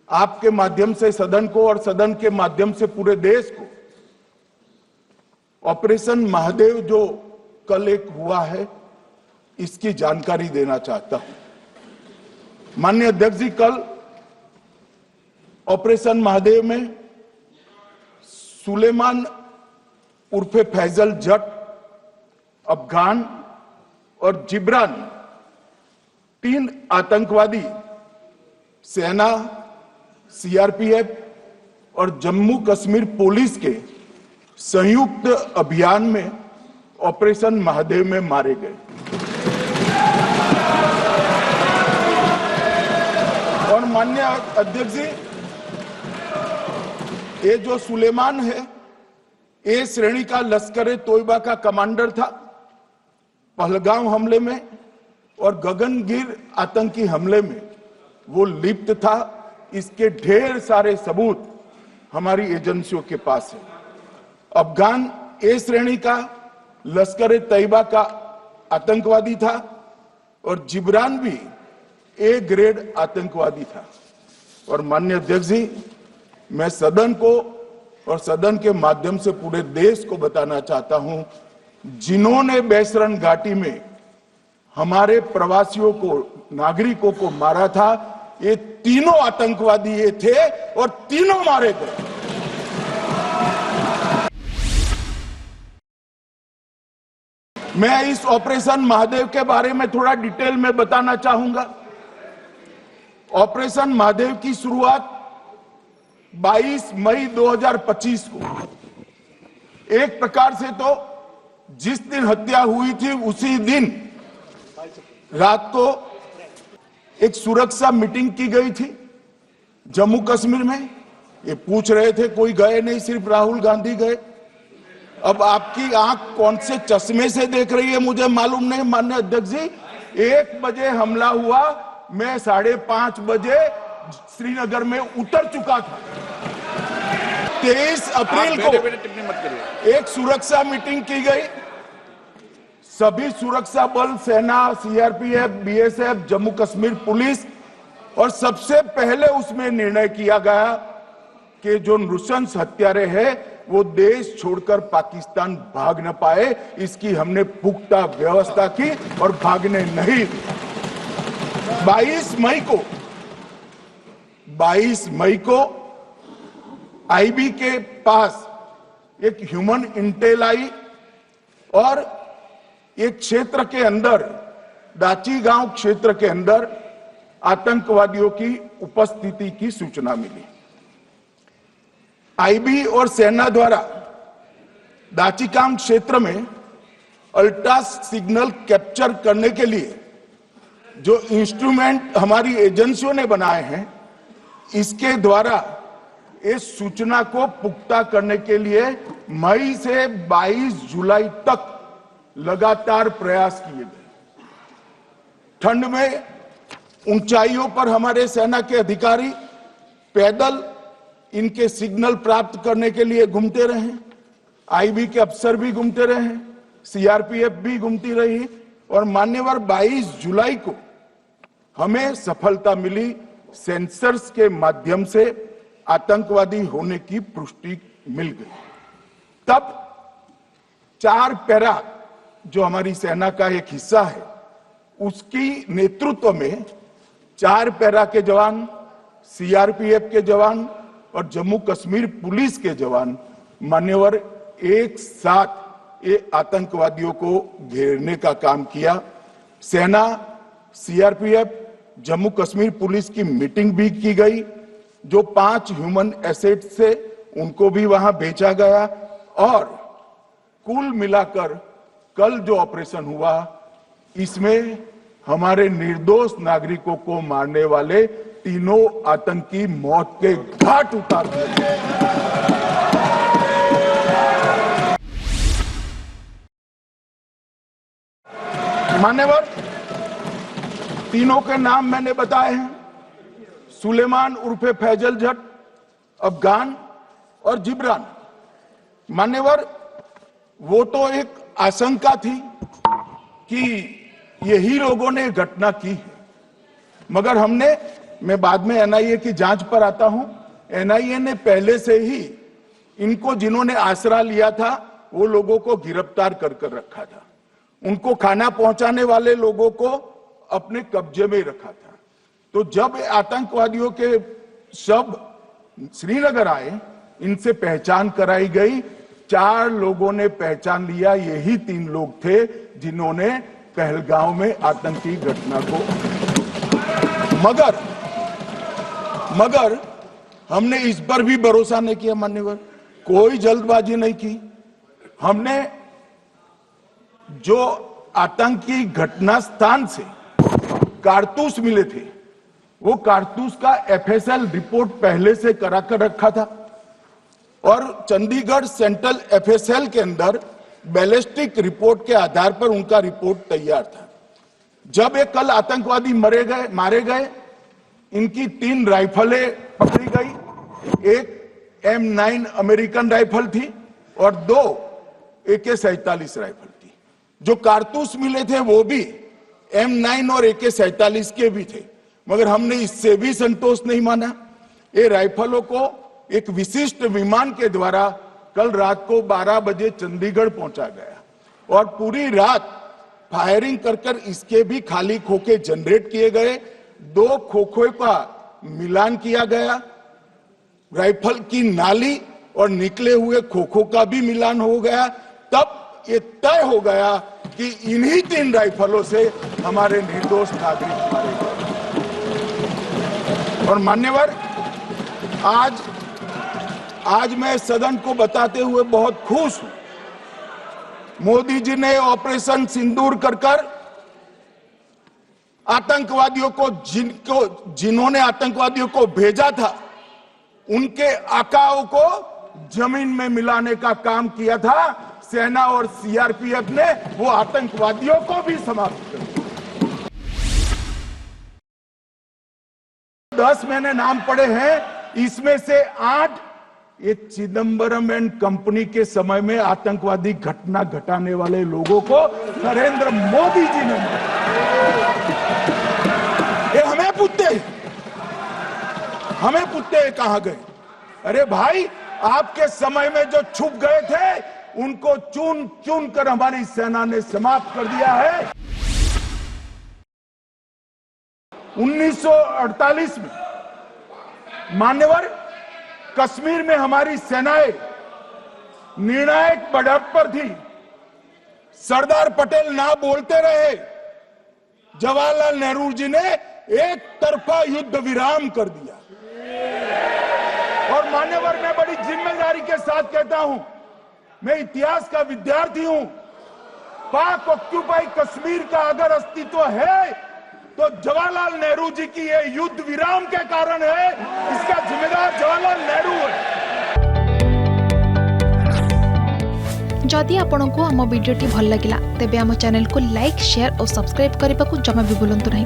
आपके माध्यम से सदन को और सदन के माध्यम से पूरे देश को ऑपरेशन महादेव जो कल एक हुआ है इसकी जानकारी देना चाहता हूं। माननीय अध्यक्ष जी, कल ऑपरेशन महादेव में सुलेमान उर्फे फैजल जट, अफगान और जिब्रान, 3 आतंकवादी सेना, सीआरपीएफ और जम्मू कश्मीर पुलिस के संयुक्त अभियान में ऑपरेशन महादेव में मारे गए। और माननीय अध्यक्ष जी, ये जो सुलेमान है, ए श्रेणी का लश्कर तोयबा का कमांडर था। पहलगाम हमले में और गगनगिर आतंकी हमले में वो लिप्त था। इसके ढेर सारे सबूत हमारी एजेंसियों के पास है। अफगान ए श्रेणी का लश्कर तैयबा का आतंकवादी था और जिब्रान भी ए ग्रेड आतंकवादी था। और माननीय अध्यक्ष जी, मैं सदन को और सदन के माध्यम से पूरे देश को बताना चाहता हूं, जिन्होंने बैसरन घाटी में हमारे प्रवासियों को, नागरिकों को मारा था, ये तीनों आतंकवादी ये थे और तीनों मारे गए। मैं इस ऑपरेशन महादेव के बारे में थोड़ा डिटेल में बताना चाहूंगा। ऑपरेशन महादेव की शुरुआत 22 मई 2025 को, एक प्रकार से तो जिस दिन हत्या हुई थी उसी दिन रात को एक सुरक्षा मीटिंग की गई थी जम्मू कश्मीर में। ये पूछ रहे थे, कोई गए नहीं, सिर्फ राहुल गांधी गए। अब आपकी आंख कौन से चश्मे से देख रही है मुझे मालूम नहीं। माननीय अध्यक्ष जी, 1 बजे हमला हुआ, मैं 5:30 बजे श्रीनगर में उतर चुका था। 23 अप्रैल को एक सुरक्षा मीटिंग की गई। सभी सुरक्षा बल, सेना, CRPF, BSF, Jammu Kashmir police, और सबसे पहले उसमें निर्णय किया गया कि जो नृशंस हत्यारे हैं वो देश छोड़कर पाकिस्तान भाग न पाए। इसकी हमने पुख्ता व्यवस्था की और भागने नहीं दी। 22 मई को आईबी के पास एक ह्यूमन इंटेल आई और एक क्षेत्र के अंदर, दाची गांव क्षेत्र के अंदर आतंकवादियों की उपस्थिति की सूचना मिली। आईबी और सेना द्वारा दाचीकाम क्षेत्र में अल्ट्रा सिग्नल कैप्चर करने के लिए जो इंस्ट्रूमेंट हमारी एजेंसियों ने बनाए हैं, इसके द्वारा इस सूचना को पुख्ता करने के लिए मई से 22 जुलाई तक लगातार प्रयास किए गए। ठंड में ऊंचाइयों पर हमारे सेना के अधिकारी पैदल इनके सिग्नल प्राप्त करने के लिए घूमते रहे। आईबी के अफसर भी घूमते रहे, सीआरपीएफ भी घूमती रही, और मान्यवर 22 जुलाई को हमें सफलता मिली। सेंसर्स के माध्यम से आतंकवादी होने की पुष्टि मिल गई। तब 4 पैरा, जो हमारी सेना का एक हिस्सा है, उसकी नेतृत्व में 4 पैरा के जवान, सीआरपीएफ के जवान और जम्मू कश्मीर पुलिस के जवान मान्यवर एक साथ ये आतंकवादियों को घेरने का काम किया। सेना, सीआरपीएफ, जम्मू कश्मीर पुलिस की मीटिंग भी की गई। जो 5 ह्यूमन एसेट्स थे उनको भी वहां भेजा गया, और कुल मिलाकर कल जो ऑपरेशन हुआ, इसमें हमारे निर्दोष नागरिकों को मारने वाले तीनों आतंकी मौत के घाट उतार दिए। मान्यवर, तीनों के नाम मैंने बताए हैं। सुलेमान उर्फे फैजल जट, अफगान और जिब्रान। मान्यवर, वो तो एक आशंका थी कि यही लोगों ने घटना की है, मगर हमने मैं बाद में एनआईए की जांच पर आता हूं। एनआईए ने पहले से ही इनको जिन्होंने आसरा लिया था वो लोगों को गिरफ्तार कर रखा था, उनको खाना पहुंचाने वाले लोगों को अपने कब्जे में रखा था। तो जब आतंकवादियों के शव श्रीनगर आए, इनसे पहचान कराई गई। 4 लोगों ने पहचान लिया, यही 3 लोग थे जिन्होंने पहलगांव में आतंकी घटना को। मगर हमने इस पर भी भरोसा नहीं किया मान्यवर, कोई जल्दबाजी नहीं की। हमने जो आतंकी घटना स्थान से कारतूस मिले थे, वो कारतूस का एफएसएल रिपोर्ट पहले से करा कर रखा था और चंडीगढ़ सेंट्रल एफएसएल के अंदर बैलिस्टिक रिपोर्ट के आधार पर उनका रिपोर्ट तैयार था। जब ये कल आतंकवादी मारे गए, इनकी 3 राइफलें पकड़ी गई। एक M9 अमेरिकन राइफल थी और 2 AK-47 राइफल थी। जो कारतूस मिले थे वो भी M9 और AK-47 के भी थे, मगर हमने इससे भी संतोष नहीं माना। ये राइफलों को एक विशिष्ट विमान के द्वारा कल रात को 12 बजे चंडीगढ़ पहुंचा गया और पूरी रात फायरिंग कर इसके भी खाली खोखे जनरेट किए गए। 2 खोखों का मिलान किया गया, राइफल की नाली और निकले हुए खोखों का भी मिलान हो गया। तब ये तय हो गया कि इन्हीं 3 राइफलों से हमारे निर्दोष नागरिक मारे गए। और मान्यवर, आज मैं सदन को बताते हुए बहुत खुश हूं। मोदी जी ने ऑपरेशन सिंदूर कर आतंकवादियों को जिन्होंने आतंकवादियों को भेजा था, उनके आकाओं को जमीन में मिलाने का काम किया था। सेना और सीआरपीएफ ने वो आतंकवादियों को भी समाप्त कर दिया। 10 मैंने नाम पढ़े हैं, इसमें से 8 ये चिदंबरम एंड कंपनी के समय में आतंकवादी घटना घटाने वाले लोगों को नरेंद्र मोदी जी ने मारा। ये हमें पूछते कहां गए? अरे भाई, आपके समय में जो छुप गए थे उनको चुन चुन कर हमारी सेना ने समाप्त कर दिया है। 1948 में मान्यवर कश्मीर में हमारी सेनाएं निर्णायक बढ़त पर थी। सरदार पटेल ना बोलते रहे, जवाहरलाल नेहरू जी ने एक तरफा युद्ध विराम कर दिया। और मान्यवर, मैं बड़ी जिम्मेदारी के साथ कहता हूं, मैं इतिहास का विद्यार्थी हूं। पाक ऑक्यूपाई कश्मीर का अगर अस्तित्व है तो जवाहरलाल नेहरू जी की ये युद्ध विराम के कारण है। इसका जिम्मेदार जवाहरलाल नेहरू है। जदि आपंक आम भिडी भल लगा तेब आम चैनल को लाइक, शेयर और सब्सक्राइब करने को जमा भी भूलु नहीं।